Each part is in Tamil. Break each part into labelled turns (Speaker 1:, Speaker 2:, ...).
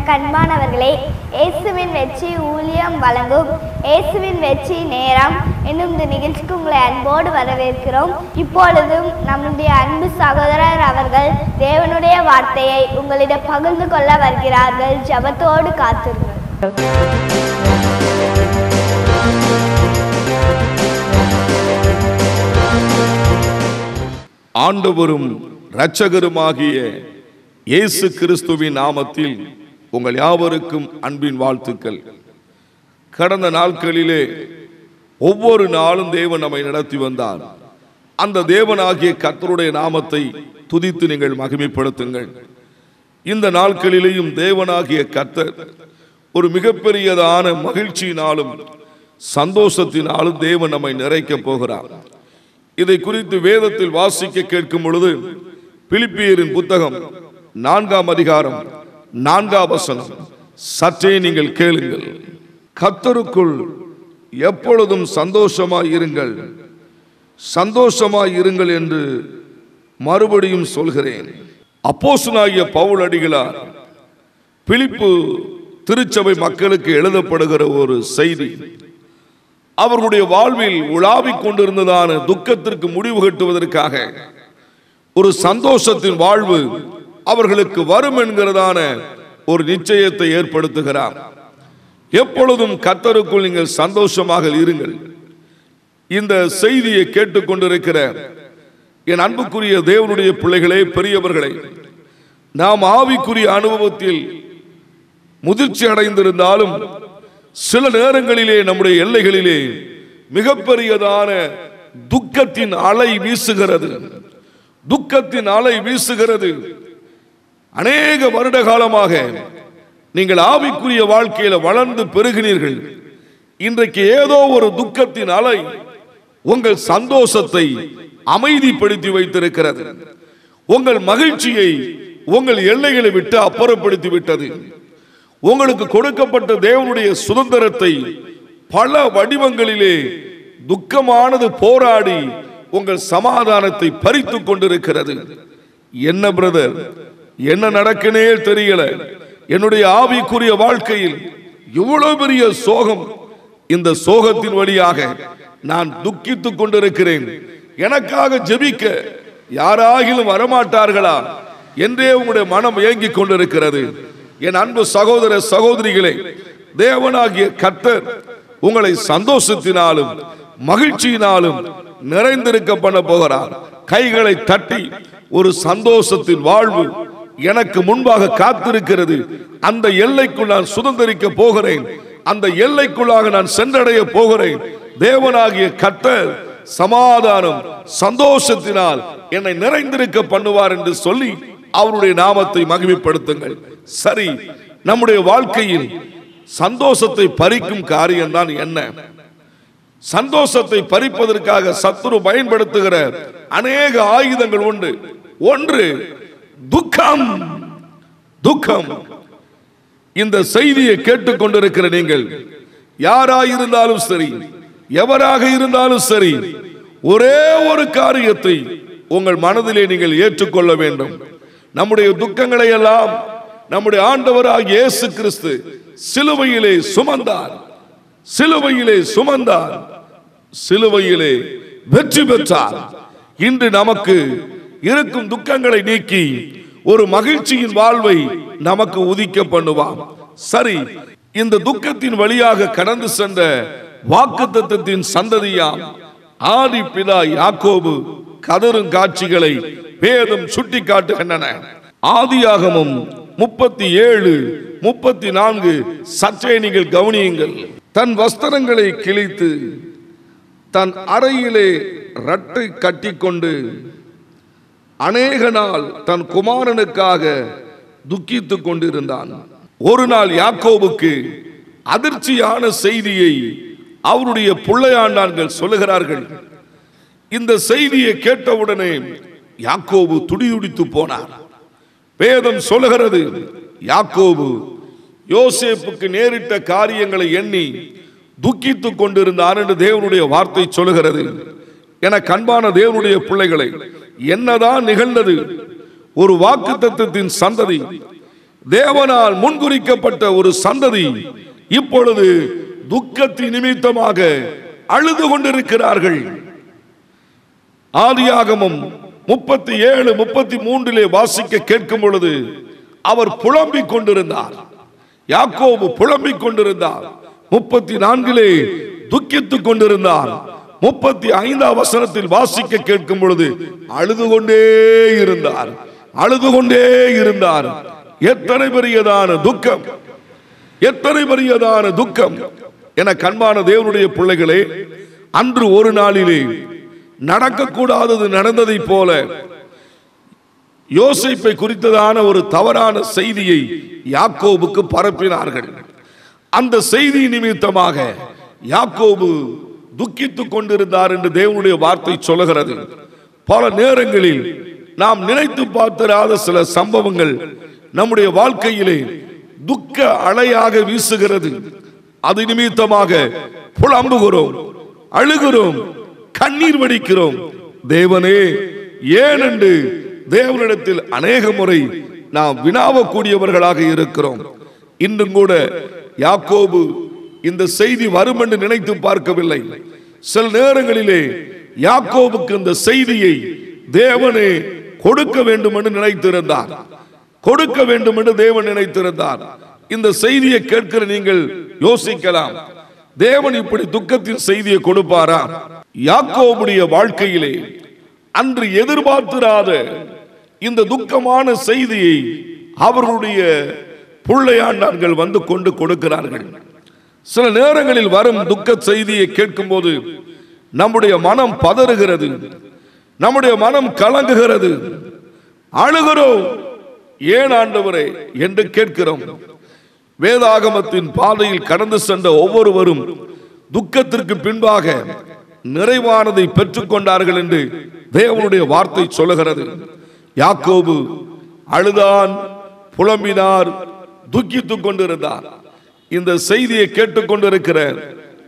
Speaker 1: எனக்கு அன்பானவர்களே, இயேசுவின் வெற்றி ஊழியம் வழங்கும் இயேசுவின் வெற்றி நேரம் என்னும் இந்த நிகழ்ச்சிக்கு உங்களை அன்போடு வரவேற்கிறோம். இப்பொழுதும் நம்முடைய அன்பு சகோதரர் அவர்கள் தேவனுடைய வார்த்தையை உங்களிடம் பகிர்ந்து கொள்ள வருகிறார்கள். ஜெபத்தோடு காத்திருங்கள்.
Speaker 2: ஆண்டவரும் இரட்சகருமாகிய இயேசு கிறிஸ்துவின் நாமத்தில் உங்கள் யாவருக்கும் அன்பின் வாழ்த்துக்கள். கடந்த நாட்களிலே ஒவ்வொரு நாளும் தேவன் நம்மை நடத்தி வந்தார். அந்த தேவனாகிய கர்த்தருடைய நாமத்தை துதித்து நீங்கள் மகிமைப்படுத்துங்கள். இந்த நாட்களிலேயும் தேவனாகிய கர்த்தர் ஒரு மிகப்பெரியதான மகிழ்ச்சியினாலும் சந்தோஷத்தினாலும் தேவன் நம்மை நிறைக்கப் போகிறார். இதை குறித்து வேதத்தில் வாசிக்க கேட்கும் பொழுது பிலிப்பியரின் புத்தகம் 4ஆம் அதிகாரம் 4ஆம் வசனம் சற்றே நீங்கள் கேளுங்கள். கர்த்தருக்குள் எப்பொழுதும் சந்தோஷமாய் இருங்கள், சந்தோஷமாய் இருங்கள் என்று மறுபடியும் சொல்கிறேன். அப்போஸ்தலனாகிய பவுல் அடிகளார் பிலிப்பு திருச்சபை மக்களுக்கு எழுதப்படுகிற ஒரு செய்தி, அவர்களுடைய வாழ்வில் உலாவிக் கொண்டிருந்ததான துக்கத்திற்கு முடிவு கட்டுவதற்காக ஒரு சந்தோஷத்தின் வாழ்வு அவர்களுக்கு வரும் என்கிறதான ஒரு நிச்சயத்தை ஏற்படுத்துகிறார். எப்பொழுதும் கர்த்தருக்குள் நீங்கள் சந்தோஷமாக இருங்கள். இந்த செய்தியை கேட்டுக்கொண்டிருக்கிற என் அன்புக்குரிய தேவனுடைய பிள்ளைகளே, பெரியவர்களே, நாம் ஆவிக்குரிய அனுபவத்தில் முதிர்ச்சி அடைந்திருந்தாலும் சில நேரங்களிலே நம்முடைய எல்லைகளிலே மிகப்பெரியதான துக்கத்தின் அலை வீசுகிறது. துக்கத்தின் அலை வீசுகிறது. அநேக வருட காலமாக நீங்கள் ஆவிக்குரிய வாழ்க்கையில வளர்ந்து பெருகினீர்கள். இன்றைக்கு ஏதோ ஒரு துக்கத்தின் அலை உங்கள் சந்தோஷத்தை அமைதிப்படுத்தி வைத்திருக்கிறது. உங்கள் மகிழ்ச்சியை உங்கள் எல்லைகளை விட்டு அப்புறப்படுத்தி விட்டது. உங்களுக்கு கொடுக்கப்பட்ட தேவனுடைய சுதந்திரத்தை பல வடிவங்களிலே துக்கமானது போராடி உங்கள் சமாதானத்தை பறித்து கொண்டிருக்கிறது. என்ன பிரதர், என்ன நடக்குனே தெரியல, என்னுடைய ஆவிக்குரிய வாழ்க்கையில் இவ்வளவு பெரிய சோகம், இந்த சோகத்தின் வழியாக நான் துக்கித்துக் கொண்டிருக்கிறேன், எனக்காக ஜெபிக்க யாராகிலும் வரமாட்டார்களா என்றே உங்களுடைய மனம் ஏங்கிக் கொண்டிருக்கிறது. என் அன்பு சகோதர சகோதரிகளே, தேவனாகிய கர்த்தர் உங்களை சந்தோஷத்தினாலும் மகிழ்ச்சியினாலும் நிறைந்திருக்க பண்ண போகிறார். கைகளை தட்டி ஒரு சந்தோஷத்தின் வாழ்வு எனக்கு முன்பாக காத்திருக்கிறது, அந்த எல்லைக்குள் நான் சுதந்திரிக்க போகிறேன், அந்த எல்லைக்குள்ளாக நான் சென்றடைய போகிறேன். தேவனாகிய கர்த்தர் சமாதானம் சந்தோஷத்தினால் என்னை நிறைந்திருக்க பண்ணுவார் என்று சொல்லி அவருடைய நாமத்தை மகிமைப்படுத்துங்கள். சரி, நம்முடைய வாழ்க்கையில் சந்தோஷத்தை பறிக்கும் காரியம்தான் என்ன? சந்தோஷத்தை பறிப்பதற்காக சத்துரு பயன்படுத்துகிற அநேக ஆயுதங்கள் உண்டு. ஒன்று துக்கம். துக்கம். இந்த செய்தியை கேட்டுக்கொண்டிருக்கிற நீங்கள் யாராயிருந்தாலும் சரி, எவராக இருந்தாலும் சரி, ஒரே ஒரு காரியத்தை உங்கள் மனதிலே நீங்கள் ஏற்றுக்கொள்ள வேண்டும். நம்முடைய துக்கங்களை எல்லாம் நம்முடைய ஆண்டவராகிய இயேசு கிறிஸ்து சிலுவையிலே சுமந்தார். சிலுவையிலே சுமந்தார், சிலுவையிலே வெற்றி பெற்றார். இன்று நமக்கு இருக்கும் துக்கங்களை நீக்கி ஒரு மகிழ்ச்சியின் வாழ்வை நமக்கு உதிக்க பண்ணுவார். சரி, இந்த துக்கத்தின் வழியாக கடந்து சென்ற வாக்குத்தத்தத்தின் சந்ததியாம் ஆதி பிதா யாக்கோபு கதரும் காட்சிகளை வேதம் சுட்டி காட்டுகின்றன. ஆதியாகமம் 37:34 சற்றே நீங்கள் கவனியுங்கள். தன் வஸ்திரங்களை கிழித்து தன் அறையிலே ரட்டை கட்டிக்கொண்டு அநேக நாள் தன் குமாரனுக்காக துக்கித்துக் கொண்டிருந்தான். ஒரு நாள் யாக்கோபுக்கு அதிர்ச்சியான செய்தியை அவருடைய பிள்ளையாண்டார்கள் சொல்லுகிறார்கள். இந்த செய்தியை கேட்டவுடனே யாக்கோபு துடிதுடித்து போனார். வேதம் சொல்லுகிறது, யாக்கோபு யோசேப்புக்கு நேரிட்ட காரியங்களை எண்ணி துக்கித்துக் கொண்டிருந்தார் என்று தேவனுடைய வார்த்தை சொல்லுகிறது. என கண்பான தேவனுடைய பிள்ளைகளை, என்னதான் நிகழ்ந்தது? ஒரு வாக்குத்தத்தத்தின் சந்ததி தேவனால் முன்குறிக்கப்பட்ட ஒரு சந்ததி இப்பொழுது துக்கத்தின் நிமித்தமாக அழுது கொண்டிருக்கிறார்கள். ஆதியாகமம் 37-33 வாசிக்க கேட்கும் பொழுது அவர் புலம்பிக் கொண்டிருந்தார். யாக்கோபு புலம்பிக் கொண்டிருந்தார். 34 துக்கித்துக் கொண்டிருந்தார். 35 வசனத்தில் வாசிக்க கேட்கும் பொழுது அழுது கொண்டே இருந்தார். அழுது கொண்டே இருந்தார். எத்தனை பெரியதான துக்கம், எத்தனை பெரியதான துக்கம் என கண்பான தேவனுடைய பிள்ளைகளே, அன்று ஒரு நாளிலே நடக்கக்கூடாதது நடந்ததை போல யோசேப்பை குறித்ததான ஒரு தவறான செய்தியை யாக்கோபுக்கு பரப்பினார்கள். அந்த செய்தி நிமித்தமாக யாக்கோபு துக்கித்துக் கொண்டிருந்தார் என்று தேவனுடைய வார்த்தை சொல்லுகிறது. பல நேரங்களில் நாம் நினைத்து பார்த்திராத சில சம்பவங்கள் நம்முடைய வாழ்க்கையிலே துக்க அலையாக வீசுகிறது. அது நிமித்தமாக புலம்புகிறோம், அழுகிறோம், கண்ணீர் வடிக்கிறோம். தேவனே ஏன் என்று தேவனிடத்தில் அநேக முறை நாம் வினாவக்கூடியவர்களாக இருக்கிறோம். இன்றும் கூட யாக்கோபு இந்த செய்தி வரும் என்று நினைத்து பார்க்கவில்லை. சில நேரங்களிலே யாக்கோபுக்கு இந்த செய்தியை தேவனே கொடுக்க வேண்டும் என்று நினைத்திருந்தார். கொடுக்க வேண்டும் என்று தேவன் நினைத்திருந்தார். இந்த செய்தியை கேட்கிற நீங்கள் யோசிக்கலாம், தேவன் இப்படி துக்கத்தின் செய்தியை கொடுப்பாரா? யாக்கோபுடைய வாழ்க்கையிலே அன்று எதிர்பார்த்திராத இந்த துக்கமான செய்தியை அவர்களுடைய பிள்ளையாண்டார்கள் வந்து கொண்டு கொடுக்கிறார்கள். சில நேரங்களில் வரும் துக்க செய்தியை கேட்கும் போது நம்முடைய மனம் பதறுகிறது, நம்முடைய மனம் கலங்குகிறது, அழுகிறோம். ஏன் ஆண்டவரே என்று கேட்கிறோம். வேதாகமத்தின் பாதையில் கடந்து சென்ற ஒவ்வொருவரும் துக்கத்திற்கு பின்பாக நிறைவானதை பெற்றுக் கொண்டார்கள் என்று தேவனுடைய வார்த்தை சொல்லுகிறது. யாக்கோபு அழுதான், புலம்பினார், துக்கித்துக் கொண்டிருந்தார். இந்த செய்தியை கேட்டுக்கொண்டிருக்கிற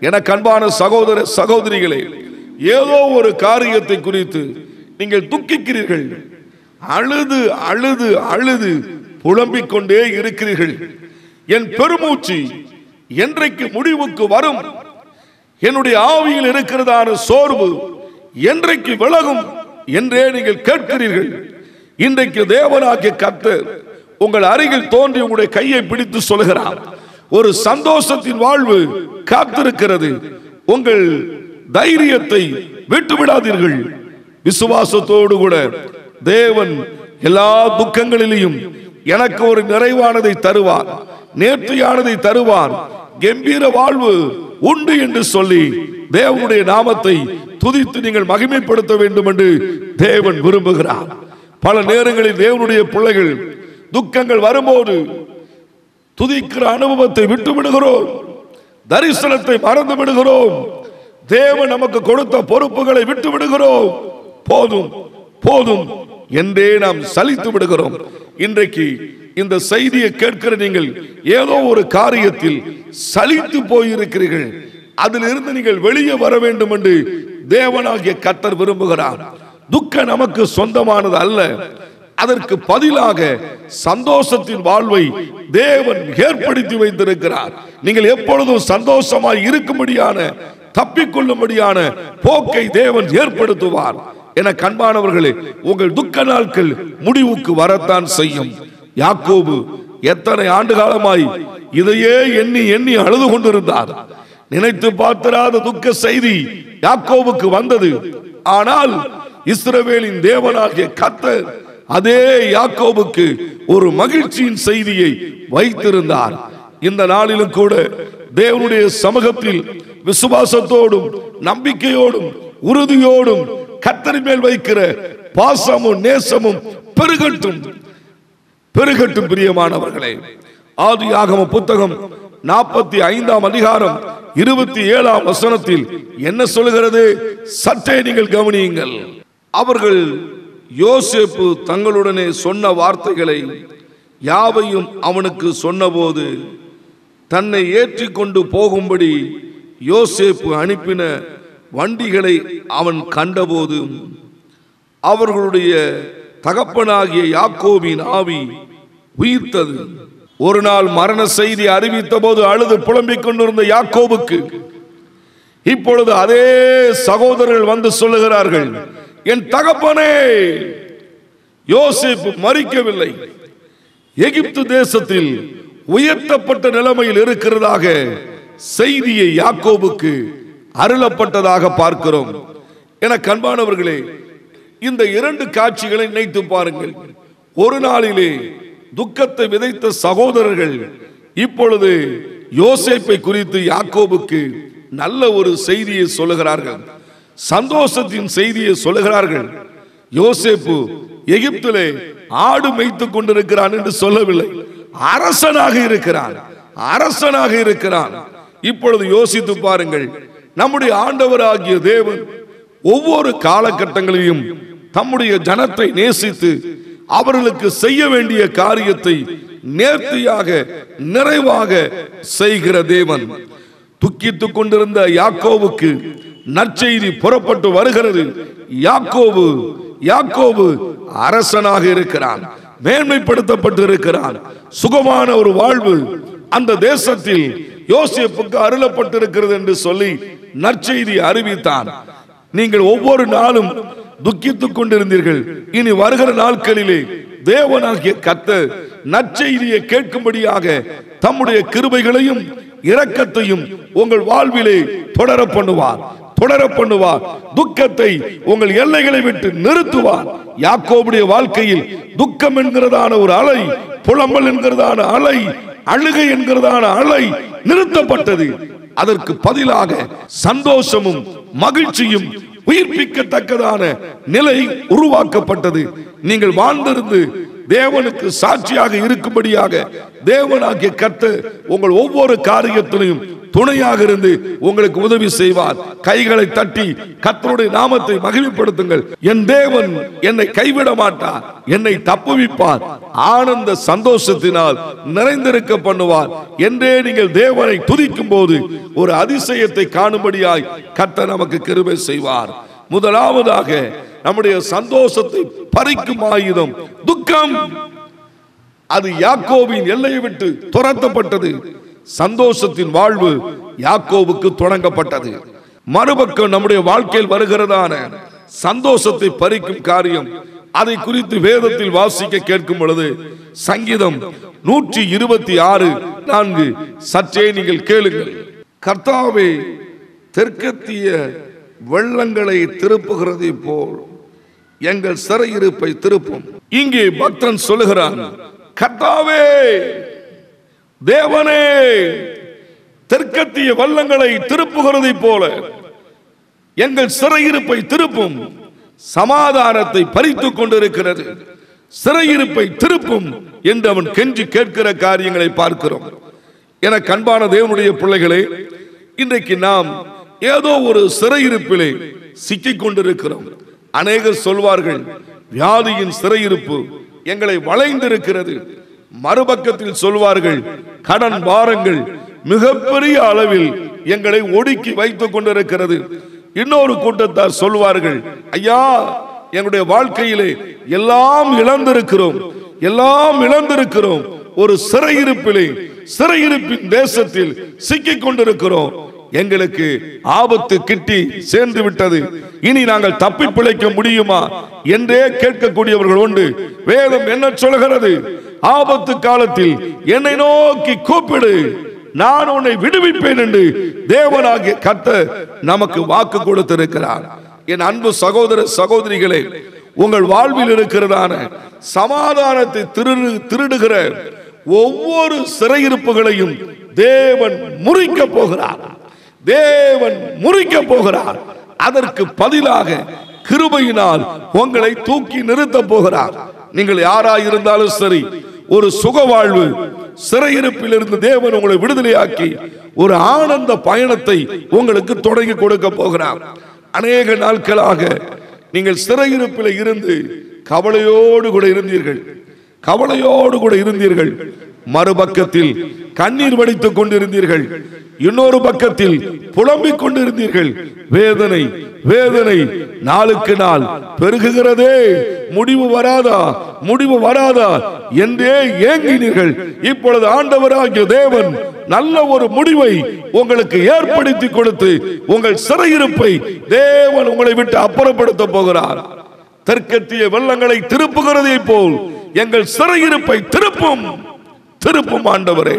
Speaker 2: எனக்கு அன்பான சகோதர சகோதரிகளே, ஏதோ ஒரு காரியத்தை குறித்து நீங்கள் துக்கிக்கிறீர்கள். அழுது அழுது அழுது புலம்பிக் கொண்டே இருக்கிறீர்கள். என் பெருமூச்சு என்றைக்கு முடிவுக்கு வரும்? என்னுடைய ஆவியில் இருக்கிறதான சோர்வு என்றைக்கு விலகும் என்றே நீங்கள் கேட்கிறீர்கள். இன்றைக்கு தேவனாகிய கர்த்தர் உங்கள் அருகில் தோன்றி உங்களுடைய கையை பிடித்து சொல்கிறார், ஒரு சந்தோஷத்தின் வாழ்வு காத்திருக்கிறது. உங்கள் தைரியத்தை விட்டுவிடாதீர்கள். விசுவாசத்தோடு கூட தேவன் எல்லா துக்கங்களிலும் எனக்கு ஒரு நிறைவானதை தருவார், நேர்த்தியானதை தருவார், கம்பீர வாழ்வு உண்டு என்று சொல்லி தேவனுடைய நாமத்தை துதித்து நீங்கள் மகிமைப்படுத்த வேண்டும் என்று தேவன் விரும்புகிறார். பல நேரங்களில் தேவனுடைய பிள்ளைகள் துக்கங்கள் வரும்போது துதிக்கிற அனுபவத்தை விட்டு விடுகிறோம், தரிசனத்தை மறந்து விடுகிறோம், தேவன் நமக்கு கொடுத்த பொறுப்புகளை விட்டு விடுகிறோம். போதும் போதும் என்றே நாம் சலித்து விடுகிறோம். இன்றைக்கு இந்த செய்தியை கேட்கிற நீங்கள் ஏதோ ஒரு காரியத்தில் சலித்து போயிருக்கிறீர்கள். அதிலிருந்து நீங்கள் வெளியே வர வேண்டும் என்று தேவனாகிய கர்த்தர் விரும்புகிறார். துக்கம் நமக்கு சொந்தமானது அல்ல. அதற்கு பதிலாக சந்தோஷத்தின் வாழ்வை தேவன் ஏற்படுத்தி வைத்திருக்கிறார். நீங்கள் எப்பொழுதும் சந்தோஷமாய் இருக்கும்படியான, தப்பிக்கொள்ளும்படியான போக்கை தேவன் ஏற்படுத்துவார். என கண்பானவர்களே, உங்கள் துக்க நாட்கள் முடிவுக்கு வரத்தான் செய்யும். யாக்கோபு எத்தனை ஆண்டு காலமாய் இதையே எண்ணி எண்ணி அழுது கொண்டிருந்தார். நினைத்து பார்த்திராத துக்க செய்தி யாக்கோபுக்கு வந்தது. ஆனால் இஸ்ரவேலின் தேவனாகிய கர்த்தர் அதே யாக்கோபுக்கு ஒரு மகிழ்ச்சியின் செய்தியை வைத்திருந்தார். இந்த நாளிலும் கூட தேவனுடைய சமூகத்தில் விசுவாசத்தோடும் நம்பிக்கையோடும் உறுதியோடும் கர்த்தரின் மேல் வைக்கிற பாசமும் நேசமும் பெருகட்டும் பெருகட்டும். பிரியமானவர்களே, ஆதியாகம புத்தகம் 45 அதிகாரம் 27 வசனத்தில் என்ன சொல்கிறது? சற்றே நீங்கள் கவனியுங்கள். அவர்கள் யோசேப்பு தங்களுடனே சொன்ன வார்த்தைகளை யாவையும் அவனுக்கு சொன்னபோது தன்னை ஏற்றிக்கொண்டு போகும்படி யோசேப்பு அனுப்பின வண்டிகளை அவன் கண்டபோது அவர்களுடைய தகப்பனாகிய யாக்கோபின் ஆவி உயிர்த்தது. ஒரு நாள் மரண செய்தி அறிவித்த போது அழுது புலம்பிக் கொண்டிருந்த யாக்கோபுக்கு இப்பொழுது அதே சகோதரர்கள் வந்து சொல்லுகிறார்கள், என் தகப்பனே, யோசேப்பு மரிக்கவில்லை, எகிப்து தேசத்தில் உயர்த்தப்பட்ட நிலைமையில் இருக்கிறதாக செய்தியை யாக்கோபுக்கு அருளப்பட்டதாக பார்க்கிறோம். என கண்பானவர்களே, இந்த இரண்டு காட்சிகளை நினைத்து பாருங்கள். ஒரு நாளிலே துக்கத்தை விதைத்த சகோதரர்கள் இப்பொழுது யோசேப்பை குறித்து யாக்கோபுக்கு நல்ல ஒரு செய்தியை சொல்லுகிறார்கள், சந்தோஷத்தின் செய்தியை சொல்லுகிறார்கள். யோசேப்பு எகிப்திலே ஆடு மேய்த்துக் கொண்டிருக்கிறான் என்று சொல்லவில்லை, அரசனாக இருக்கிறான், அரசனாக இருக்கிறான். இப்பொழுது யோசித்து பாருங்கள், நம்முடைய ஆண்டவராகிய தேவன் ஒவ்வொரு காலகட்டங்களிலும் தம்முடைய ஜனத்தை நேசித்து அவர்களுக்கு செய்ய வேண்டிய காரியத்தை நேர்த்தியாக நிறைவாக செய்கிற தேவன். துக்கித்துக் கொண்டிருந்த யாக்கோவுக்கு நற்செய்தி புறப்பட்டு வருகிறது. யாக்கோபு அரசனாக இருக்கிறான், மேன்மைப்படுத்தப்பட்டு இருக்கிறான். சுகமான ஒரு வாழ்வு அந்த தேசத்தில் யோசேப்புக்கு அருளப்பட்டிருக்கிறது என்று சொல்லி நற்செய்தி அறிவித்தான். நீங்கள் ஒவ்வொரு நாளும் துக்கித்துக் கொண்டிருந்தீர்கள். இனி வருகிற நாட்களிலே தேவனாகிய கர்த்தர் நற்செய்தியை கேட்கும்படியாக தம்முடைய கிருபைகளையும் இரக்கத்தையும் உங்கள் வாழ்விலே தொடர பண்ணுவார். துக்கத்தை உங்கள் எல்லைகளை விட்டு நிறுத்துவார். யாக்கோபுடைய வாழ்க்கையில் துக்கம் என்கிறதான ஒரு அலை, புலம்பல் என்கிறதான அலை, அழுகை என்கிறதான அலை நிறுத்தப்பட்டது. அதற்கு பதிலாக சந்தோஷமும் மகிழ்ச்சியும் உயிர்ப்பிக்கத்தக்கதான நிலை உருவாக்கப்பட்டது. நீங்கள் வாழ்ந்திருந்து தேவனுக்கு சாட்சியாக இருக்கும்படியாக தேவனாகிய கர்த்தர் உங்கள் ஒவ்வொரு காரியத்திலையும் துணையாக இருந்து உங்களுக்கு உதவி செய்வார். கைகளை தட்டி கர்த்தருடைய நாமத்தை மகிமைப்படுத்துங்கள். என் தேவன் என்னை கைவிட மாட்டார், என்னை தப்புவிப்பார், ஆனந்த சந்தோஷத்தினால் நிறைந்திருக்க பண்ணுவார் என்றே நீங்கள் தேவனை துதிக்கும் போது ஒரு அதிசயத்தை காணும்படியாய் கர்த்தர் நமக்கு கிருபை செய்வார். முதலாவதாக நம்முடைய சந்தோஷத்தை பறிக்கும் ஆயுதம் துக்கம். அது யாக்கோபின் எல்லையை விட்டு துரத்தப்பட்டது. சந்தோஷத்தின் வாழ்வு யாக்கோபுக்கு தொடங்கப்பட்டது. மறுபக்கம் நம்முடைய வாழ்க்கையில் வருகிறதான சந்தோஷத்தை பறிக்கும் காரியம், அதை குறித்து வேதத்தில் வாசிக்க கேட்கும் பொழுது சங்கீதம் 126:4 சற்றே நீங்கள் கேளுங்கள். கர்த்தாவே, தெற்கத்திய வெள்ளங்களை திருப்புகிறதை போல் எங்கள் சிறையிருப்பை திருப்பும். இங்கே பக்தன் சொல்லுகிறான், கர்த்தாவே, தேவனே, தெற்கத்திய வல்லங்களை திருப்புகிறதை போல எங்கள் சிறையிருப்பை திருப்பும். சமாதானத்தை பறித்துக் கொண்டிருக்கிறது, சிறையிருப்பை திருப்பும் என்று அவன் கெஞ்சி கேட்கிற காரியங்களை பார்க்கிறோம். என கண்பான தேவனுடைய பிள்ளைகளே, இன்றைக்கு நாம் ஏதோ ஒரு சிறையிருப்பிலே சிக்கிக் கொண்டிருக்கிறோம். அநேகர் சொல்வார்கள், வியாதியின் சிறையிருப்பு எங்களை வளைந்திருக்கிறது. மறுபக்கத்தில் சொல்வார்கள், கடன் பாரங்கள் மிகப்பெரிய அளவில் எங்களை ஒடுக்கி வைத்துக் கொண்டிருக்கிறது. இன்னொரு கூட்டத்தார் சொல்வார்கள், ஐயா, எங்களுடைய வாழ்க்கையிலே எல்லாம் இழந்திருக்கிறோம், ஒரு சிறையிருப்பின் தேசத்தில் சிக்கிக் கொண்டிருக்கிறோம், எங்களுக்கு ஆபத்து கிட்டி சேர்ந்து விட்டது, இனி நாங்கள் தப்பி பிழைக்க முடியுமா என்றே கேட்கக்கூடியவர்கள் உண்டு. வேதம் என்ன சொல்கிறது? ஆபத்து காலத்தில் என்னை நோக்கி கூப்பிடு, நான் உன்னை விடுவிப்பேன் என்று தேவனாகிய கர்த்தர் நமக்கு வாக்கு கொடுத்திருக்கிறார். என் அன்பு சகோதர சகோதரிகளே, உங்கள் வாழ்வில் இருக்கிறதான சமாதானத்தை திருடுகிற ஒவ்வொரு சிறையிருப்புகளையும் தேவன் முறிக்க போகிறார். அதற்கு பதிலாக கிருபையினால் உங்களை தூக்கி நிறுத்த போகிறார். நீங்கள் யாராயிருந்தாலும் சரி, ஒரு சுக வாழ்வு சிறையிருப்பில் இருந்து தேவன் உங்களை விடுதலையாக்கி ஒரு ஆனந்த பயணத்தை உங்களுக்கு தொடங்கி கொடுக்க போகிறார். அநேக நாட்களாக நீங்கள் சிறையிருப்பில் இருந்து கவலையோடு கூட இருந்தீர்கள். மறுபக்கத்தில் கண்ணீர் வடித்துக் கொண்டிருந்தீர்கள், இன்னொரு பக்கத்தில் புலம்பிக் கொண்டிருந்தீர்கள். வேதனை நாளுக்கு நாள் பெருகுகிறதே, முடிவு வராதா முடிவு வராதா என்றே ஏங்கினீர்கள். இப்பொழுது ஆண்டவராகிய தேவன் நல்ல ஒரு முடிவை உங்களுக்கு ஏற்படுத்தி கொடுத்து உங்கள் சிறையிருப்பை தேவன் உங்களை விட்டு அப்புறப்படுத்த போகிறார். தெற்கத்திய வெள்ளங்களை திருப்புகிறதை போல் எங்கள் சிறையிருப்பை திருப்பும் ஆண்டவரே.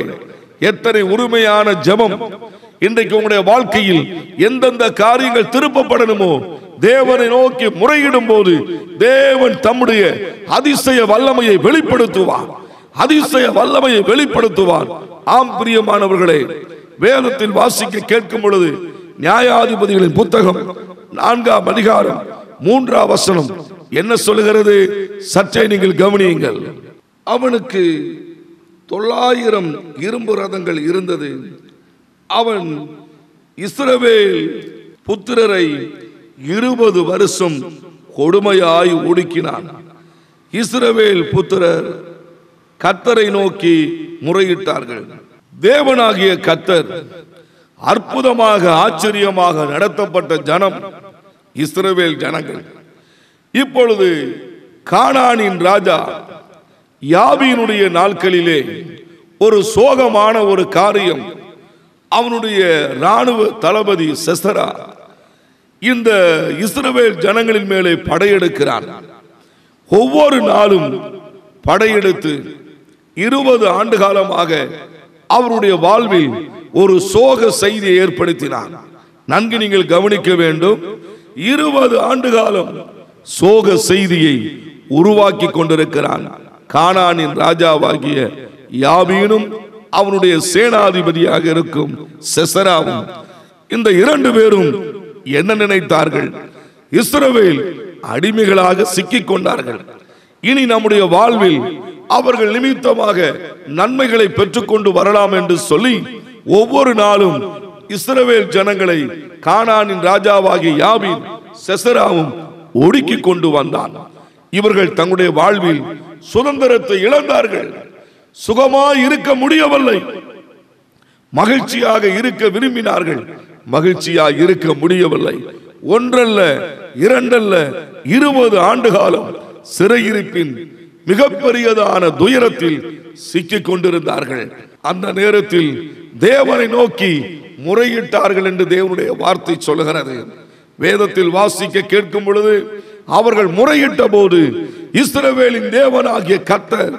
Speaker 2: எத்தனை உரிமையான ஜெபம்! இன்றைக்கு உங்களுடைய வாழ்க்கையில் எந்தெந்த காரியங்கள் திருப்பப்படணுமோ தேவனை நோக்கி முறையிடும் போது தேவன் தம்முடைய அதிசய வல்லமையை வெளிப்படுத்துவார். ஆம் பிரியமானவர்களே, வேதத்தில் வாசிக்க கேட்கும் பொழுது நியாயாதிபதிகளின் புத்தகம் 4ஆம் அதிகாரம் 3ஆம் வசனம் என்ன சொல்லுகிறது? சற்றே நீங்கள் கவனியுங்கள். அவனுக்கு 900 இரும்பு ரதங்கள் இருந்தது. அவன் இஸ்ரவேல் புத்திரரை 20 வருஷம் கொடுமையாய் ஒடுக்கினான். இஸ்ரவேல் புத்திரர் கர்த்தரை நோக்கி முறையிட்டார்கள். தேவனாகிய கர்த்தர் அற்புதமாக ஆச்சரியமாக நடத்தப்பட்ட ஜனம் இஸ்ரவேல் ஜனங்கள். இப்பொழுது கானானின் ராஜா யாபீனுடைய நாட்களிலே ஒரு சோகமான ஒரு காரியம். அவனுடைய ராணுவ தளபதி செசரா இந்த இஸ்ரவேல் ஜனங்களின் மேலே படையெடுக்கிறான். ஒவ்வொரு நாளும் படையெடுத்து 20 ஆண்டு காலமாக அவருடைய வாழ்வில் ஒரு சோக செய்தியை ஏற்படுத்தினார். நன்கு நீங்கள் கவனிக்க வேண்டும். 20 ஆண்டு காலம் சோக செய்தியை உருவாக்கி கொண்டிருக்கிறான். கானானின் ராஜாவாகிய யாபீனும் அவனுடைய சேனாதிபதியாக இருக்கும் செசராவும். இந்த 2 பேரும் என்ன நினைத்தார்கள்? இஸ்ரவேல் அடிமைகளாக சிக்கிக் கொண்டார்கள். இனி நம்முடைய வாழ்வில் அவர்கள் நிமித்தமாக நன்மைகளை பெற்றுக்கொண்டு வரலாம் என்று சொல்லி ஒவ்வொரு நாளும் இஸ்ரவேல் ஜனங்களை கானானின் ராஜாவாகிய யாபீன் செசராவும் ஒடுக்கி கொண்டு வந்தான். இவர்கள் தங்களுடைய வாழ்வில் சுதந்திரத்தை இழந்தார்கள். சுகமாய் இருக்க முடியவில்லை. மகிழ்ச்சியாக இருக்க விரும்பினார்கள். மகிழ்ச்சியாக இருக்க முடியவில்லை. ஒன்றல்ல இரண்டல்ல 20 ஆண்டு காலம் சிறையிருப்பின் மிகப்பெரியதான துயரத்தில் சிக்கிக் கொண்டிருந்தார்கள். அந்த நேரத்தில் தேவனை நோக்கி முறையிட்டார்கள் என்று தேவனுடைய வார்த்தை சொல்லுகிறது. வேதத்தில் வாசிக்க கேட்கும் பொழுது அவர்கள் முறையிட்ட போது இஸ்ரவேலின் தேவனாகிய கர்த்தர்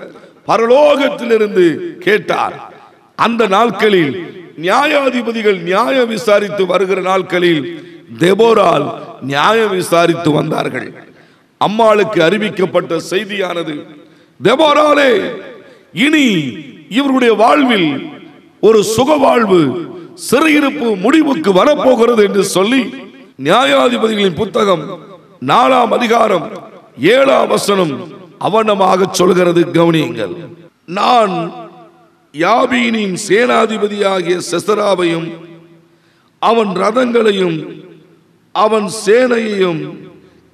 Speaker 2: பரலோகத்திலிருந்து கேட்டார். அந்த நாட்களில் நியாயாதிபதிகள் நியாயம் விசாரித்து வருகிற நாட்களில் தெபோரால் நியாயம் விசாரித்து வந்தார்கள். அம்மாளுக்கு அறிவிக்கப்பட்ட செய்தியானது, தெபோராலே இனி இவருடைய வாழ்வில் ஒரு சுக வாழ்வு, சிறையிருப்பு முடிவுக்கு வரப்போகிறது என்று சொல்லி நியாயாதிபதிகளின் புத்தகம் 4ஆம் அதிகாரம் 7ஆம் வசனம் அவனமாக சொல்கிறது. கவனியுங்கள். நான் யாபீனின் சேனாதிபதியாகிய செசராவையும் அவன் ரதங்களையும் அவன் சேனையையும்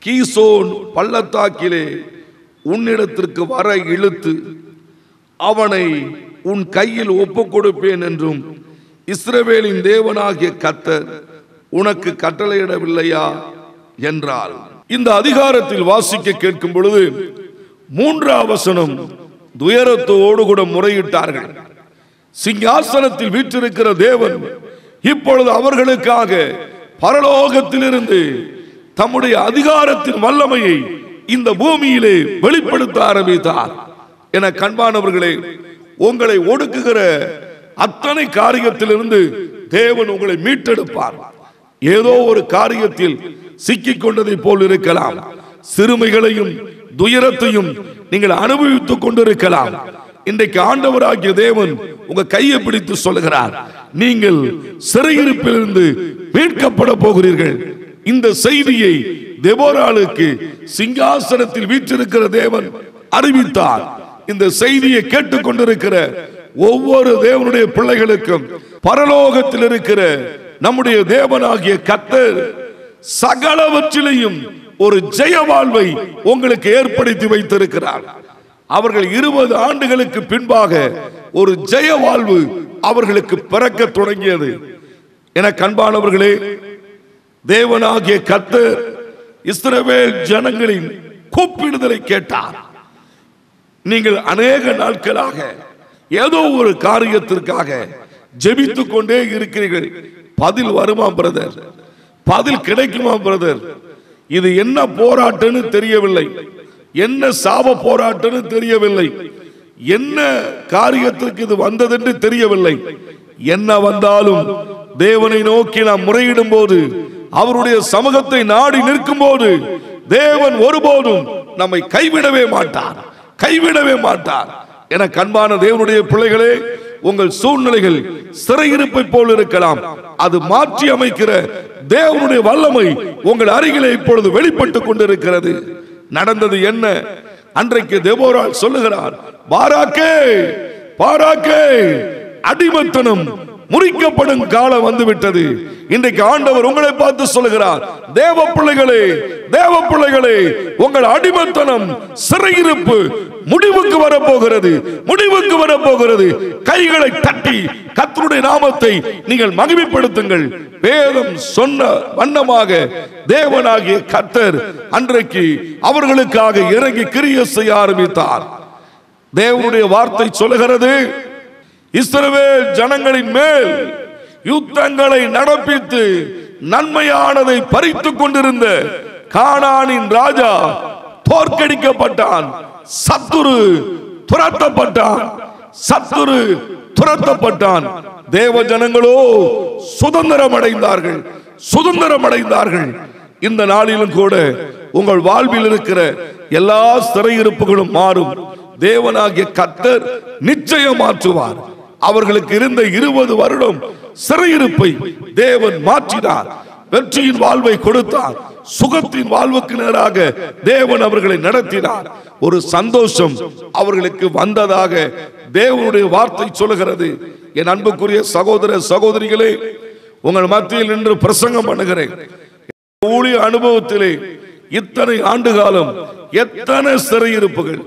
Speaker 2: கீசோன் பள்ளத்தாக்கிலே உன்னிடத்திற்கு வர இழுத்து அவனை உன் கையில் ஒப்புக் கொடுப்பேன் என்றும் இஸ்ரவேலின் தேவனாகிய கர்த்தர் உனக்கு கட்டளையிடவில்லையா என்றார். இந்த அதிகாரத்தில் வாசிக்க கேட்கும் பொழுது 3ஆம் வசனம் துயரத்தோடு கூட முறையிட்டார்கள். சிங்காசனத்தில் வீற்றிருக்கிற தேவன் இப்பொழுது அவர்களுக்காக பரலோகத்திலிருந்து தம்முடைய அதிகாரத்தின் வல்லமையை இந்த பூமியிலே வெளிப்படுத்த ஆரம்பித்தார். என கண்பானவர்களே, உங்களை ஒடுக்குகிற அத்தனை காரியத்திலிருந்து தேவன் உங்களை மீட்டெடுப்பார். ஏதோ ஒரு காரியத்தில் சிக்கிக் கொண்டதை போல் இருக்கலாம். சிறுமைகளையும் துயரத்தையும் நீங்கள் அனுபவித்துக் கொண்டிருக்கலாம். இன்றைக்கு ஆண்டவராகிய தேவன் உங்க கையை பிடித்து சொல்லுகிறார், நீங்கள் சிறையிருப்பிலிருந்து மீட்கப்பட போகிறீர்கள். இந்த செய்தியை தெபோராளுக்கு சிங்காசனத்தில் வீற்றிருக்கிற தேவன் அறிவித்தார். இந்த செய்தியை கேட்டுக் கொண்டிருக்கிற ஒவ்வொரு தேவனுடைய பிள்ளைகளுக்கும் பரலோகத்தில் இருக்கிற நம்முடைய தேவனாகிய கர்த்தர் சகலவற்றிலையும் ஒரு ஜெய வாழ்வை உங்களுக்கு ஏற்படுத்தி வைத்திருக்கிறார். அவர்கள் 20 ஆண்டுகளுக்கு பின்பாக ஒரு ஜெய வாழ்வு அவர்களுக்கு பிறக்க தொடங்கியது. என கண்பானவர்களே, தேவனாகிய கர்த்தர் இஸ்ரவேல் ஜனங்களின் கூப்பிடுதலை கேட்டார். நீங்கள் அநேக நாட்களாக ஏதோ ஒரு காரியத்திற்காக ஜெபித்துக் கொண்டே இருக்கிறீர்கள். பதில் வருமா பிரதர்? பதில் கிடைக்குமா பிரதர்? இது என்ன போராட்டம்னு தெரியவில்லை, என்ன சாப போராட்டம்னு தெரியவில்லை, என்ன காரியத்திற்கு இது வந்ததென்று தெரியவில்லை. என்ன வந்தாலும் தேவனை நோக்கி நாம் முறையிடும் போது, அவருடைய சமூகத்தை நாடி நிற்கும் போது, தேவன் ஒருபோதும் நம்மை கைவிடவே மாட்டார், கைவிடவே மாட்டார். என அன்பான தேவனுடைய பிள்ளைகளே, உங்கள் சூழ்நிலைகள் சிறையிருப்பை போல் இருக்கலாம், அது மாற்றி அமைக்கிற தேவனுடைய வல்லமை உங்கள் அருகிலே இப்பொழுது வெளிப்பட்டுக் கொண்டிருக்கிறது. நடந்தது என்ன? அன்றைக்கு தெபோராள் சொல்லுகிறார், பாராக்கே பாராக்கே, அடிமைத்தனம் முறிக்கப்படும் காலம் வந்துவிட்டது. இன்றைக்கு ஆண்டவர் உங்களை பார்த்து சொல்லுகிறார், தேவ பிள்ளைகளே, தேவ பிள்ளைகளே, உங்கள் அடிமைத்தனம் சிறையிருப்பு முடிவுக்கு வரப்போகிறது, முடிவுக்கு வரப்போகிறது. கைகளை தட்டி கர்த்தருடைய நாமத்தை நீங்கள் மகிமைப்படுத்துங்கள். வேதம் சொன்ன வண்ணமாக தேவனாகிய கர்த்தர் அன்றைக்கு அவர்களுக்காக இறங்கி கிரியை செய்ய ஆரம்பித்தார். தேவனுடைய வார்த்தை சொல்லுகிறது, இஸ்ரவேல் ஜனங்களின் மேல் யுத்தங்களை நடப்பித்து நன்மையானதை பறித்துக் கொண்டிருந்த கானானின் ராஜா தோற்கடிக்கப்பட்டான், சத்துரு துரத்தப்பட்டான், சத்துரு துரத்தப்பட்டான். தேவ ஜனங்களோ சுதந்திரம் அடைந்தார்கள், சுதந்திரம் அடைந்தார்கள். இந்த நாளிலும் கூட உங்கள் வாழ்வில் இருக்கிற எல்லா சிறையிருப்புகளும் மாறும். தேவனாகிய கர்த்தர் நிச்சயம் மாற்றுவார். அவர்களுக்கு இருந்த 20 வருடம் சிறையிருப்பை தேவன் மாற்றினார், வெற்றியின் வாழ்வை கொடுத்தார், சுகத்தின் வாழ்வுக்கு நேராக தேவன் அவர்களை நடத்தினார். ஒரு சந்தோஷம் அவர்களுக்கு வந்ததாக தேவனுடைய வார்த்தை சொல்லுகிறது. என் அன்புக்குரிய சகோதர சகோதரிகளே, உங்கள் மத்தியில் நின்று பிரசங்கம் பண்ணுகிறேன். ஊழிய அனுபவத்திலே இத்தனை ஆண்டு காலம் எத்தனை சிறையிருப்புகள்,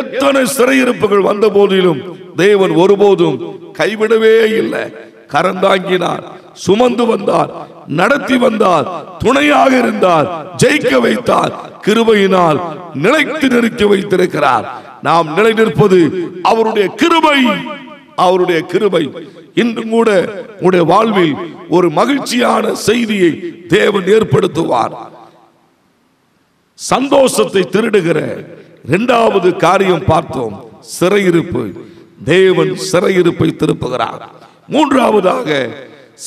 Speaker 2: எத்தனை சிறையிருப்புகள் வந்த போதிலும் தேவன் ஒருபோதும் கைவிடவே இல்லை. கரந்தாங்கினார், சுமந்து வந்தார், நடத்தி வந்தார், துணையாக இருந்தார், ஜெயிக்க வைத்தார், கிருபையினால் நிலைத்து நிறுத்தி வைத்திருக்கிறார். நாம் நிலை நிற்பது அவருடைய கிருபை, அவருடைய கிருபை. இன்றும் கூட உங்களுடைய வாழ்வில் ஒரு மகிழ்ச்சியான செய்தியை தேவன் ஏற்படுத்துவார். சந்தோஷத்தை திருடுகிற இரண்டாவது காரியம் பார்த்தோம், சிறையிருப்பு. தேவன் சிறையிருப்பை திருப்புகிறார். மூன்றாவதாக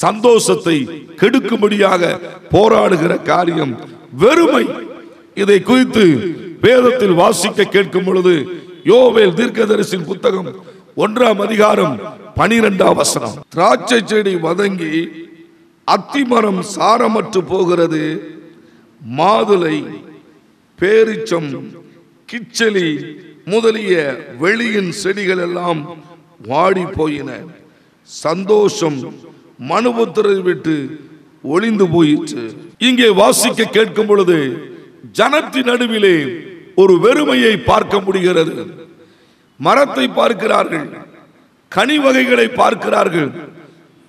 Speaker 2: சந்தோஷத்தை கெடுக்கும்படியாக போராடுகிற காரியம் வெறுமை. இதை குறித்து வேதத்தில் வாசிக்க கேட்கும் பொழுது யோவேல் தீர்க்கதரிசியின் புத்தகம் 1ஆம் அதிகாரம் 12ஆம் வசனம், திராட்சை செடி வதங்கி அத்திமரம் சாரமற்று போகிறது, மாதுளை பேரிச்சம் கிச்சலி முதலிய வெளியின் செடிகள் எல்லாம் வாடி போயின, சந்தோஷம் மனுபுத்திரை விட்டு ஒளிந்து போயிற்று. இங்கே வாசிக்க கேட்கும் பொழுது ஜனத்தின் நடுவிலே ஒரு வெறுமையை பார்க்க முடிகிறது. மரத்தை பார்க்கிறார்கள், கனி வகைகளை பார்க்கிறார்கள்,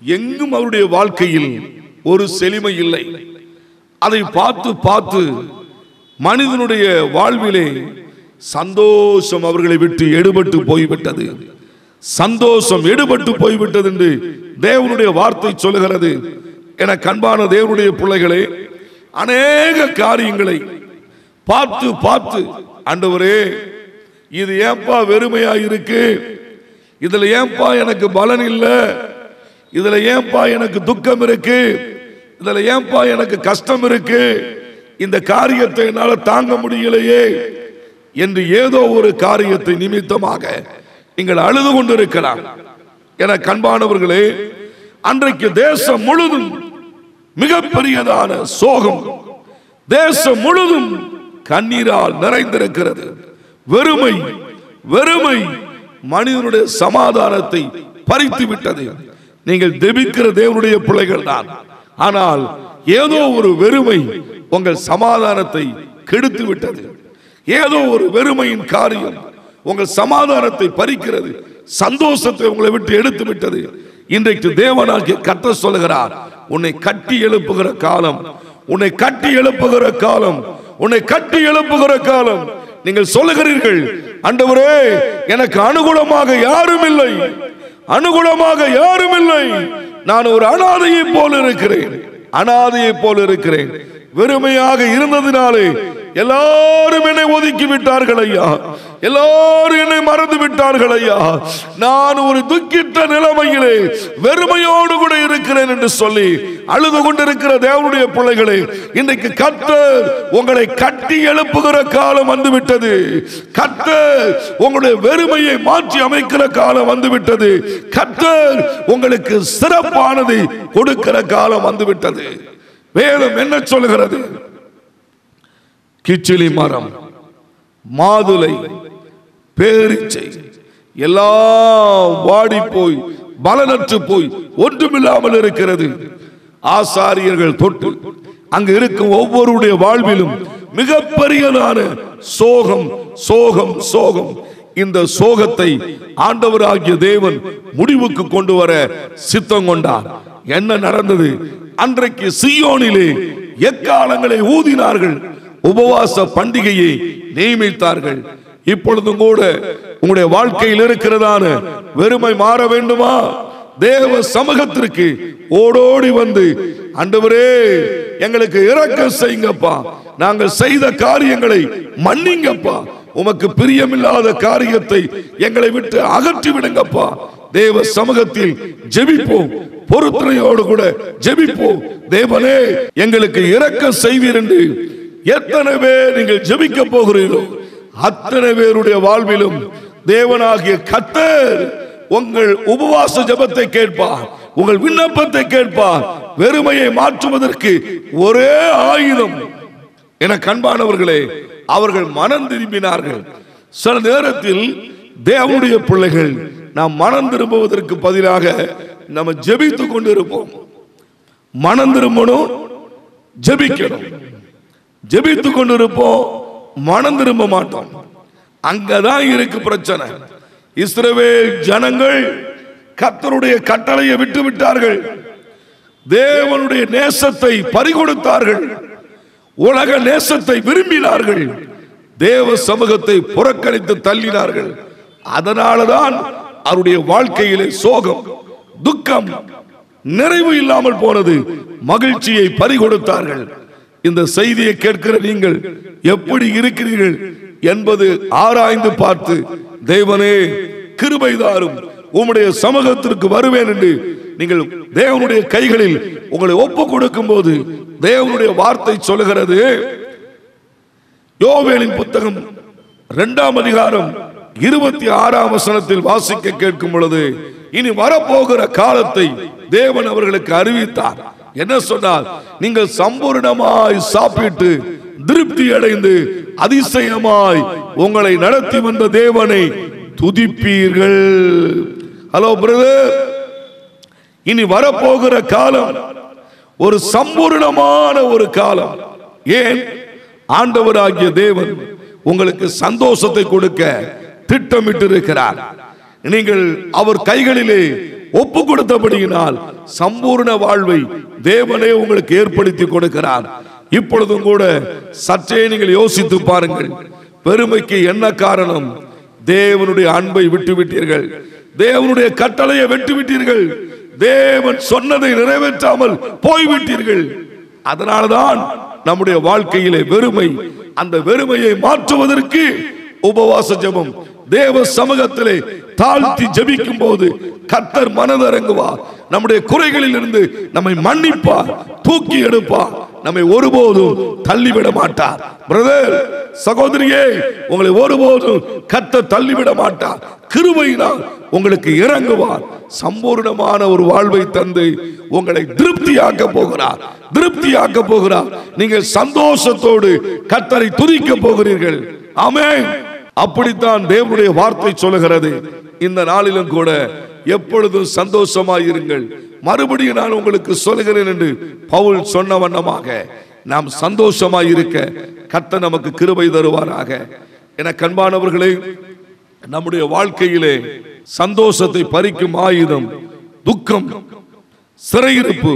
Speaker 2: எங்கும் அவருடைய வாழ்க்கையில் ஒரு செழுமை இல்லை. அதை பார்த்து பார்த்து மனிதனுடைய வாழ்விலே சந்தோஷம் அவர்களை விட்டு எடுபட்டு போய்விட்டது, சந்தோஷம் எடுபட்டு போய்விட்டது என்று தேவனுடைய வார்த்தை சொல்லுகிறது. என அன்பான தேவனுடைய பிள்ளைகளே, அநேக காரியங்களை பார்த்து பார்த்து ஆண்டவரே, இது ஏன்பா வெறுமையா இருக்கு, இதுல ஏன்பா எனக்கு பலன் இல்லை, இதுல ஏன்பா எனக்கு துக்கம் இருக்கு, இதுல ஏன்பா எனக்கு கஷ்டம் இருக்கு, இந்த காரியத்தை என்னால தாங்க முடியலையே என்று ஏதோ ஒரு காரியத்தை நிமித்தமாக நீங்கள் அழுது கொண்டிருக்கலாம். என அன்பானவர்களே, அன்றைக்கு தேசம் முழுதும் மிகப்பெரியதான சோகம், தேசம் முழுதும் கண்ணீரால் நிறைந்திருக்கிறது. வெறுமை, வெறுமை மனிதனுடைய சமாதானத்தை பறித்து விட்டது. நீங்கள் ஜெபிக்கிற தேவனுடைய பிள்ளைகள் தான், ஆனால் ஏதோ ஒரு வெறுமை உங்கள் சமாதானத்தை கெடுத்து விட்டது. ஏதோ ஒரு வெறுமையின் காரியம் உங்கள் சமாதானத்தை பறிக்கிறது, சந்தோஷத்தை உங்களை விட்டு எடுத்து விட்டது. இன்றைக்கு தேவனாகிய கர்த்தர் சொல்லுகிறார், உன்னை கட்டி எழுப்புகிற காலம், உன்னை கட்டி எழுப்புகிற காலம், உன்னை கட்டி எழுப்புகிற காலம். நீங்கள் சொல்லுகிறீர்கள், ஆண்டவரே எனக்கு அனுகூலமாக யாரும் இல்லை, அனுகூலமாக யாரும் இல்லை, நான் ஒரு அனாதையை போல இருக்கிறேன், அனாதையை போல இருக்கிறேன். வெறுமையாக இருந்ததினாலே எல்லாரும் என்னை ஒதுக்கி விட்டார்கள் ஐயா, எல்லாரும் என்னை மறந்து விட்டார்கள் ஐயா, நான் ஒரு துக்கிட்ட நிலைமையிலே வெறுமையோடு கூட இருக்கிறேன் என்று சொல்லி அழுது கொண்டிருக்கிற தேவனுடைய பிள்ளைகளே, இன்றைக்கு கர்த்தர் உங்களை கட்டி எழுப்புகிற காலம் வந்துவிட்டது. கர்த்தர் உங்களுடைய வெறுமையை மாற்றி அமைக்கிற காலம் வந்துவிட்டது. கர்த்தர் உங்களுக்கு சிறப்பானதை கொடுக்கிற காலம் வந்துவிட்டது. வேதம் என்ன சொல்லுகிறது? கிச்சிலி மரம், மாதுளை, பேரிச்சை எல்லாம் வாடி போய் பலனற்று போய் ஒன்றுமில்லாமல் இருக்கிறது. ஆசாரியர்கள் தொட்டு அங்கு இருக்கும் ஒவ்வொருடைய வாழ்விலும் மிகப்பெரியதான சோகம், சோகம், சோகம். இந்த சோகத்தை ஆண்டவராகிய தேவன் முடிவுக்கு கொண்டு வர சித்தம் கொண்டார். என்ன நடந்தது? அன்றைக்கு சீயோனிலே எக்காலங்களை ஊதினார்கள், உபவாச பண்டிகையை நியமித்தார்கள். இப்பொழுதும் கூட உங்களுடைய வாழ்க்கையில் இருக்கிறதான வெறுமை மாற வேண்டுமா? தேவ சமூகத்திற்கு ஓடோடி வந்து, ஆண்டவரே எங்களுக்கு இரக்கம் செய்யுங்கப்பா, நாங்கள் செய்த காரியங்களை மன்னிங்கப்பா, உமக்கு பிரியமில்லாத காரியத்தை எங்களை விட்டு அகற்றி விடுங்கப்பா. தேவ சமூகத்தில் ஜெபிப்போம், பொறுத்துணையோடு கூட ஜெபிப்போம். தேவனே எங்களுக்கு இரக்கம் செய்வீர் என்று எத்தனை பேர் நீங்கள் ஜெபிக்க போகிறீர்களோ அத்தனை பேருடைய வாழ்விலும் தேவனாகிய கர்த்தர் உங்கள் உபவாச ஜெபத்தை கேட்பார், உங்கள் விண்ணப்பத்தை கேட்பார். வெறுமையை மாற்றுவதற்கு ஒரே ஆயுதம். என கண்பானவர்களே, அவர்கள் மனம் திரும்பினார்கள். சில நேரத்தில் தேவனுடைய பிள்ளைகள் நாம் மனம் திரும்புவதற்கு பதிலாக நம்ம ஜெபித்துக் கொண்டு இருப்போம். மனம் திரும்பணும், ஜெபிக்கணும், ஜெபித்துக் கொண்டு இருப்போம், மனம் திரும்ப மாட்டோம். அங்கதான் இருக்கு பிரச்சனை. இஸ்ரவேல் ஜனங்கள் கர்த்தருடைய கட்டளையை விட்டு விட்டார்கள், தேவனுடைய நேசத்தை பறிகொடுத்தார்கள், உலக நேசத்தை விரும்பினார்கள், தேவ சமூகத்தை புறக்கணித்து தள்ளினார்கள். அதனாலதான் அவருடைய வாழ்க்கையிலே சோகம், துக்கம், நிறைவு இல்லாமல் போனது, மகிழ்ச்சியை பறிகொடுத்தார்கள். இந்த செய்தியை கேட்கிற நீங்கள் எப்படி இருக்கிறீர்கள் என்பது ஆராய்ந்து பார்த்து, தேவனே கிருபை தாரும், உம்முடைய சமூகத்திற்கு வருவேன் என்று நீங்கள் தேவனுடைய கைகளில் உங்களை ஒப்பு கொடுக்கும் போது தேவனுடைய வார்த்தை சொல்லுகிறது. யோவேலின் புத்தகம் 2ஆம் அதிகாரம் 26ஆம் வசனத்தில் வாசிக்க கேட்கும் பொழுது, இனி வரப்போகிற காலத்தை தேவன் அவர்களுக்கு அறிவித்தார். என்ன சொன்னார்? நீங்கள் சம்பூர்ணமாய் சாப்பிட்டு திருப்தி அடைந்து அதிசயமாய் உங்களை நடத்தி வந்த தேவனை துதிப்பீர்கள். ஹலோ பிரதர், இனி வரப்போகிற காலம் ஒரு சம்பூர்ணமான ஒரு காலம். ஏன்? ஆண்டவராகிய தேவன் உங்களுக்கு சந்தோஷத்தை கொடுக்க திட்டமிட்டு இருக்கிறார். நீங்கள் அவர் கைகளிலே ஒப்பு கொடுத்தபடியினால் சம்பூர்ண வாழ்வை தேவனே உங்களுக்கு ஏற்படுத்தி கொடுக்கிறார். இப்பொழுதும் கூட சற்றே நீங்கள் யோசித்து பாருங்கள். பெருமைக்கு என்ன காரணம்? தேவனுடைய அன்பை விட்டுவிட்டீர்கள், தேவனுடைய கட்டளையை விட்டுவிட்டீர்கள், தேவன் சொன்னதை நிறைவேற்றாமல் போய்விட்டீர்கள். அதனால்தான் நம்முடைய வாழ்க்கையிலே வெறுமை. அந்த வெறுமையை மாற்றுவதற்கு உபவாச ஜெபம், தேவ சமூகத்திலே தாழ்த்தி ஜெபிக்கும் போது கர்த்தர் மனதிறங்குவார், நம்முடைய குறைகளில் இருந்து நம்மை மன்னிப்பார், தூக்கி எடுப்பார், நம்மை ஒருபோதும் தள்ளிவிட மாட்டார். பிரதர், சகோதரியே, உங்களை ஒருபோதும் கர்த்தர் தள்ளிவிட மாட்டார். கிருபையினால் உங்களுக்கு இறங்குவார். சம்பூர்ணமான ஒரு வாழ்வை தந்து உங்களை திருப்தியாக்க போகிறார், திருப்தியாக்க போகிறார். நீங்கள் சந்தோஷத்தோடு கர்த்தரை துதிக்க போகிறீர்கள். ஆமென். அப்படித்தான் தேவனுடைய வார்த்தை சொல்லுகிறது. இந்த நாளிலும் கூட எப்பொழுதும் சந்தோஷமாயிருங்கள். மறுபடியும் நான் உங்களுக்கு சொல்லுகிறேன் என்று பவுல் சொன்ன வண்ணமாக நாம் சந்தோஷமாயிருக்க கர்த்தர் நமக்கு கிருபை தருவாராக. என கண்பானவர்களே, நம்முடைய வாழ்க்கையிலே சந்தோஷத்தை பறிக்கும் ஆயுதம் துக்கம், சிறையிருப்பு,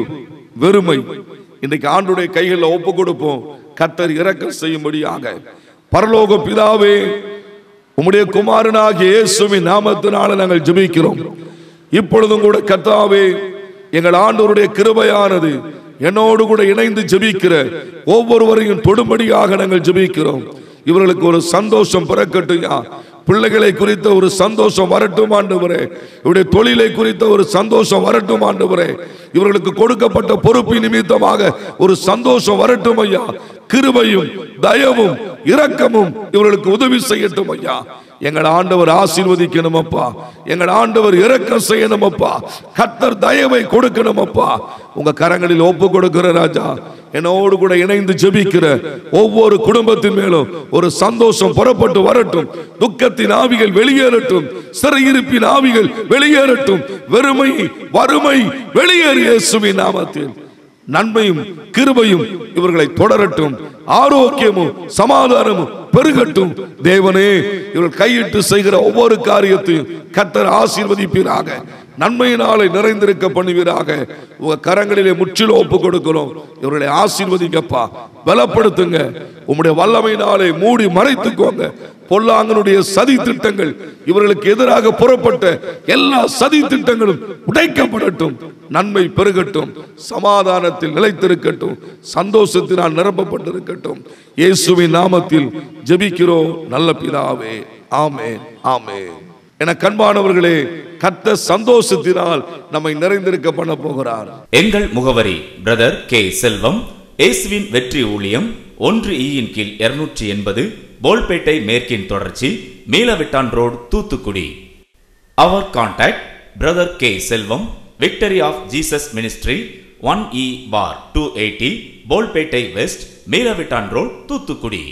Speaker 2: வெறுமை. இன்றைக்கு ஆண்டுடைய கைகளில் ஒப்பு கொடுப்போம். கர்த்தர் இரக்கம் செய்யும்படியாக பரலோக பிதாவே, உம்முடைய குமாரனாகிய இயேசுவின் நாமத்தினால நாங்கள் ஜெபிக்கிறோம். இப்பொழுதும் கூட கர்த்தாவே, எங்கள் ஆண்டவருடைய கிருபையானது என்னோடு கூட இணைந்து ஜெபிக்கிற ஒவ்வொருவரையும் தொடும்படியாக நாங்கள் ஜெபிக்கிறோம். இவர்களுக்கு ஒரு சந்தோஷம் பிறக்கட்டும்யா. பிள்ளைகளை குறித்த ஒரு சந்தோஷம் வரட்டும் ஆண்டவரே. இவருடைய தொழிலை குறித்த ஒரு சந்தோஷம் வரட்டும் ஆண்டவரே. இவர்களுக்கு கொடுக்கப்பட்ட பொறுப்பு நிமித்தமாக ஒரு சந்தோஷம் வரட்டும் ஐயா. கிருபையும் தயவும் இரக்கமும் இவர்களுக்கு உதவி செய்யட்டும் ஐயா. எங்கள் ஆண்டவர் ஆசீர்வதிக்கணும் அப்பா. எங்கள் ஆண்டவர் இரக்கம் செய்யணும் அப்பா. கர்த்தர் தயவை கொடுக்கணும் அப்பா. உங்க கரங்களில் ஒப்பு கொடுக்கிற ராஜா, என்னோடு கூட இணைந்து ஜெபிக்கிற ஒவ்வொரு குடும்பத்தின் மேலும் ஒரு சந்தோஷம் புறப்பட்டு வரட்டும். துக்கத்தின் ஆவிகள் வெளியேறட்டும். சிறையிருப்பின் ஆவிகள் வெளியேறட்டும். வெறுமை வறுமை வெளியேறி இயேசுவின் நாமத்தில் நன்மையும் கிருபையும் இவர்களை தொடரட்டும். ஆரோக்கியமும் சமாதானமும் பெருகட்டும். தேவனே, இவர்கள் கையிட்டு செய்கிற ஒவ்வொரு காரியத்தையும் கர்த்தர் ஆசீர்வதிப்பீராக. நன்மையினாலே நிறைந்திருக்க பண்ணுவீராக. உங்க கரங்களிலே முற்றிலும் ஒப்பு கொடுக்கிறோம். இவர்களை ஆசீர்வதிங்கப்பா, பலப்படுத்துங்க. உம்முடைய வல்லமையினாலே மூடி மறைத்துக்கோங்க. பொல்லாங்கனுடைய சதி திட்டங்கள், இவர்களுக்கு எதிராக புறப்பட்ட எல்லா சதி திட்டங்களும் உடைக்கப்படட்டும். நன்மை பெருகட்டும். சமாதானத்தில் நிலைத்திருக்கட்டும். சந்தோஷத்தினால் நிரப்பப்பட்டிருக்கட்டும். இயேசுவின் நாமத்தில் ஜெபிக்கிறோம் நல்ல பிதாவே. ஆமென், ஆமென். என கண்பானவர்களே, கர்த்தர் சந்தோஷத்தினால் நம்மை நிறைந்திருக்க பண்ண போகிறார்.
Speaker 3: எங்கள் முகவரி பிரதர் கே செல்வம், இயேசுவின் வெற்றி ஊழியம், 1E கீழ் 280, போல்பேட்டை மேற்கின் தொடர்ச்சி, மீளவிட்டான் ரோடு, தூத்துக்குடி. அவர் contact brother K Selvam, victory of Jesus ministry, 1E பார் 280, போல்பேட்டை வெஸ்ட், மீளவிட்டான் ரோடு, தூத்துக்குடி.